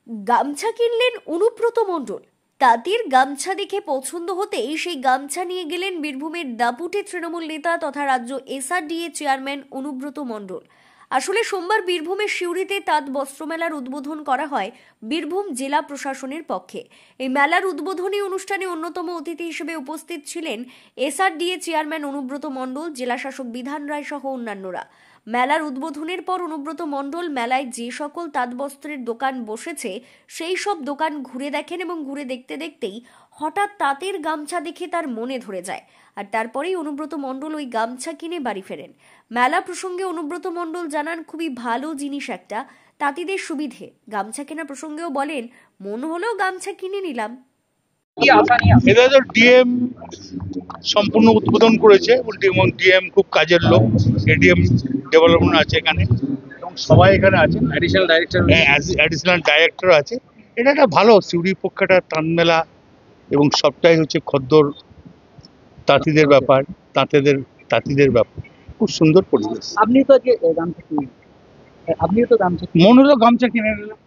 গামছা কিনলেন অনুব্রত মণ্ডল। তাঁতির গামছা দেখে পছন্দ হতেই সেই গামছা নিয়ে গেলেন বীরভূমের দাপুটে তৃণমূল নেতা তথা রাজ্য এসআরডিএ চেয়ারম্যান অনুব্রত মণ্ডল। আসলে সোমবার বীরভূমের সিউড়িতে তাঁত বস্ত্রমেলার উদ্বোধন করা হয় বীরভূম জেলা প্রশাসনের পক্ষে। এই মেলার উদ্বোধনী অনুষ্ঠানে অন্যতম অতিথি হিসেবে উপস্থিত ছিলেন এসআরডিএ চেয়ারম্যান অনুব্রত মণ্ডল, জেলাশাসক বিধান রায় সহ অন্যান্যরা। মেলার উদ্বোধনের পর অনুব্রত মণ্ডল মেলায় যে সকল তাঁতবস্ত্রের দোকান বসেছে সেই সব দোকান ঘুরে দেখেন এবং ঘুরে দেখতে দেখতেই হঠাৎ তাঁতের গামছা দেখে তার মনে ধরে যায়। আর তারপরেই অনুব্রত মণ্ডল ওই গামছা কিনে বাড়ি ফেরেন। মেলা প্রসঙ্গে অনুব্রত মণ্ডল জানান, খুবই ভালো জিনিস একটা, তাঁতিদের সুবিধে। গামছা কেনা প্রসঙ্গেও বলেন, মন হলেও গামছা কিনে নিলাম। এটা তো ডিএম সম্পূর্ণ উদ্বোধন করেছে এবং ডিএম খুব কাজের লোক। এডিএম ডেভেলপমেন্ট আছে এখানে এবং সবাই এখানে আছে, অ্যাডিশনাল ডাইরেক্টর আছে। এটা একটা ভালো সিউড়ির পক্ষে একটা তাঁত মেলা এবং সবটাই হচ্ছে খদ্দর তাঁতিদের ব্যাপার, তাঁতিদের ব্যাপার। খুব সুন্দর পরিবেশ। আপনি তো গামছা কিনে, আপনিও তো গামছা মন হলো গামছা কিনে নিলাম।